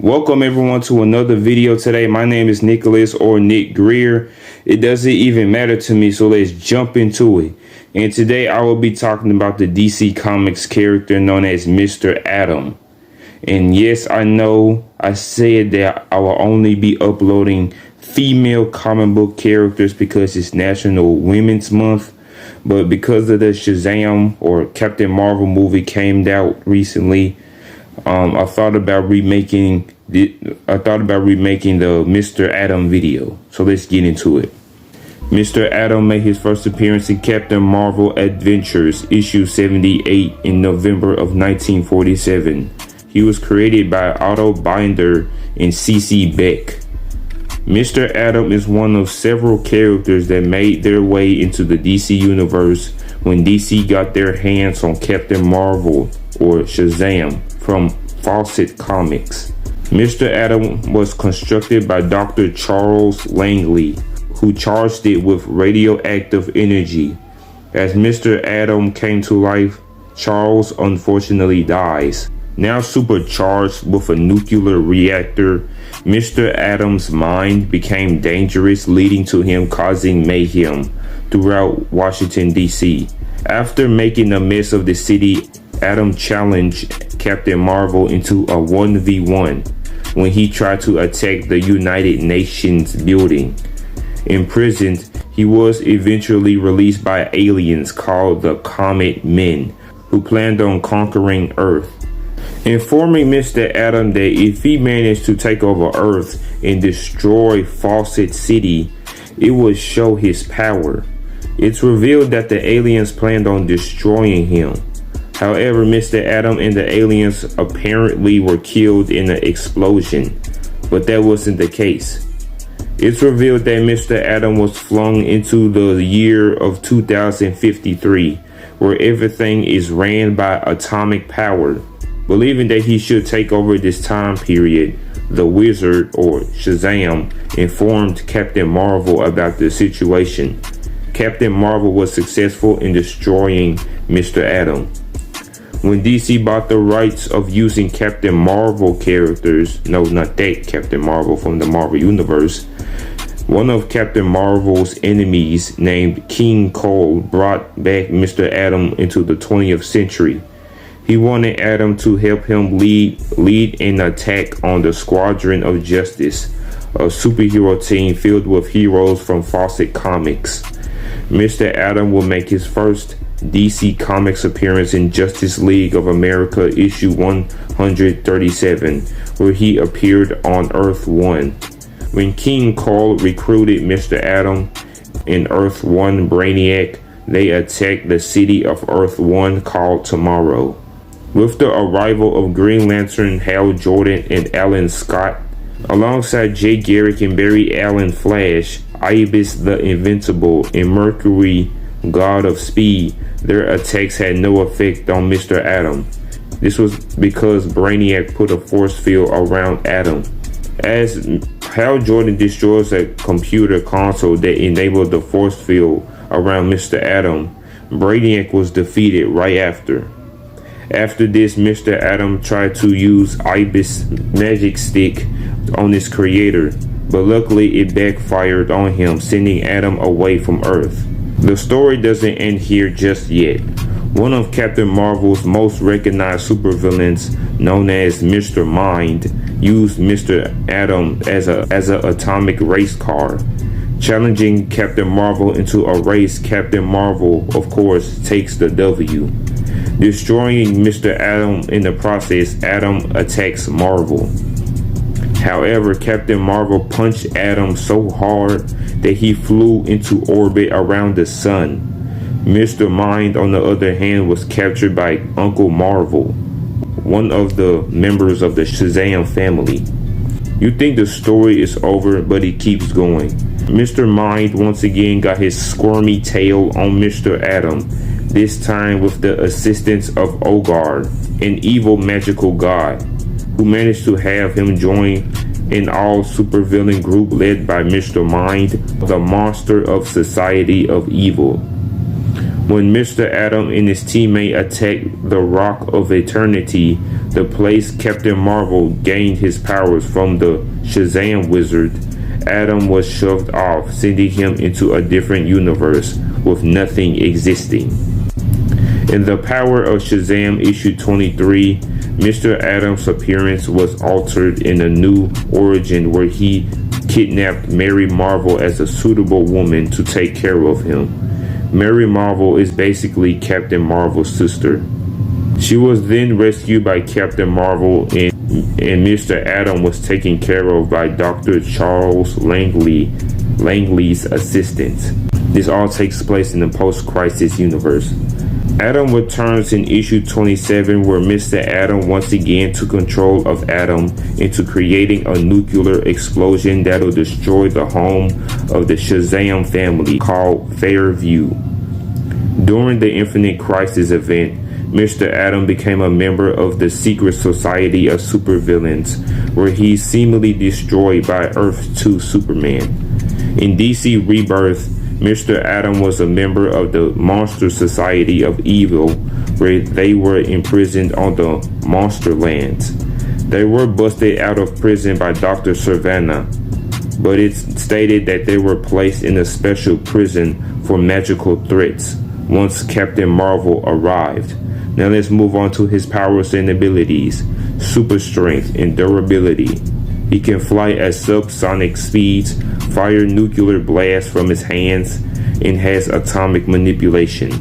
Welcome everyone to another video today. My name is Nicholas or Nick Greer. It doesn't even matter to me, so let's jump into it. And today I will be talking about the DC Comics character known as Mr. Atom. And yes, I know I said that I will only be uploading female comic book characters because it's National Women's Month. But because of the Shazam or Captain Marvel movie came out recently, I thought about remaking the Mr. Atom video. So let's get into it. Mr. Atom made his first appearance in Captain Marvel Adventures issue 78 in November of 1947. He was created by Otto Binder and C.C. Beck. Mr. Atom is one of several characters that made their way into the DC universe when DC got their hands on Captain Marvel or Shazam from Fawcett Comics. Mr. Atom was constructed by Dr. Charles Langley, who charged it with radioactive energy. As Mr. Atom came to life, Charles unfortunately dies. Now supercharged with a nuclear reactor, Mr. Atom's mind became dangerous, leading to him causing mayhem throughout Washington, D.C. After making a mess of the city, Atom challenged Captain Marvel into a 1v1 when he tried to attack the United Nations building. Imprisoned, he was eventually released by aliens called the Comet Men, who planned on conquering Earth. Informing Mr. Atom that if he managed to take over Earth and destroy Fawcett City, it would show his power. It's revealed that the aliens planned on destroying him. However, Mr. Atom and the aliens apparently were killed in an explosion, but that wasn't the case. It's revealed that Mr. Atom was flung into the year of 2053, where everything is ran by atomic power. Believing that he should take over this time period, the Wizard, or Shazam, informed Captain Marvel about the situation. Captain Marvel was successful in destroying Mr. Atom. When DC bought the rights of using Captain Marvel characters, no, not that Captain Marvel from the Marvel Universe, one of Captain Marvel's enemies named King Cole brought back Mr. Atom into the 20th century. He wanted Atom to help him lead an attack on the Squadron of Justice, a superhero team filled with heroes from Fawcett Comics. Mr. Atom will make his first DC Comics appearance in Justice League of America issue 137, where he appeared on Earth 1. When King Cole recruited Mr. Atom in Earth 1 Brainiac, they attacked the city of Earth 1 called Tomorrow. With the arrival of Green Lantern Hal Jordan and Alan Scott, alongside Jay Garrick and Barry Allen Flash, Ibis the Invincible, and Mercury, God of Speed, their attacks had no effect on Mr. Atom. This was because Brainiac put a force field around Atom. As Hal Jordan destroys a computer console that enabled the force field around Mr. Atom, Brainiac was defeated right after. After this, Mr. Atom tried to use Ibis' magic stick on his creator, but luckily it backfired on him, sending Atom away from Earth. The story doesn't end here just yet. One of Captain Marvel's most recognized supervillains, known as Mr. Mind, used Mr. Atom as an atomic race car. Challenging Captain Marvel into a race, Captain Marvel, of course, takes the W. Destroying Mr. Atom in the process, Atom attacks Marvel. However, Captain Marvel punched Atom so hard that he flew into orbit around the sun. Mr. Mind, on the other hand, was captured by Uncle Marvel, one of the members of the Shazam family. You think the story is over, but it keeps going. Mr. Mind once again got his squirmy tail on Mr. Atom, this time with the assistance of Ogre, an evil magical god, who managed to have him join an all-supervillain group led by Mr. Mind, the Monster of Society of Evil. When Mr. Atom and his teammate attacked the Rock of Eternity, The place Captain Marvel gained his powers from the Shazam wizard, Adam was shoved off, sending him into a different universe with nothing existing. In The Power of Shazam issue 23, Mr. Adam's appearance was altered in a new origin where he kidnapped Mary Marvel as a suitable woman to take care of him. Mary Marvel is basically Captain Marvel's sister. She was then rescued by Captain Marvel and Mr. Adam was taken care of by Dr. Charles Langley's assistant. This all takes place in the post-crisis universe. Adam returns in issue 27 where Mr. Adam once again took control of Adam into creating a nuclear explosion that'll destroy the home of the Shazam family called Fairview. During the Infinite Crisis event, Mr. Adam became a member of the secret society of supervillains, where he's seemingly destroyed by Earth 2 Superman. In DC Rebirth, Mr. Adam was a member of the Monster Society of Evil, where they were imprisoned on the Monster Lands. They were busted out of prison by Dr. Savannah, but it's stated that they were placed in a special prison for magical threats once Captain Marvel arrived. Now let's move on to his powers and abilities. Super strength and durability. He can fly at subsonic speeds, fire nuclear blasts from his hands, and has atomic manipulation.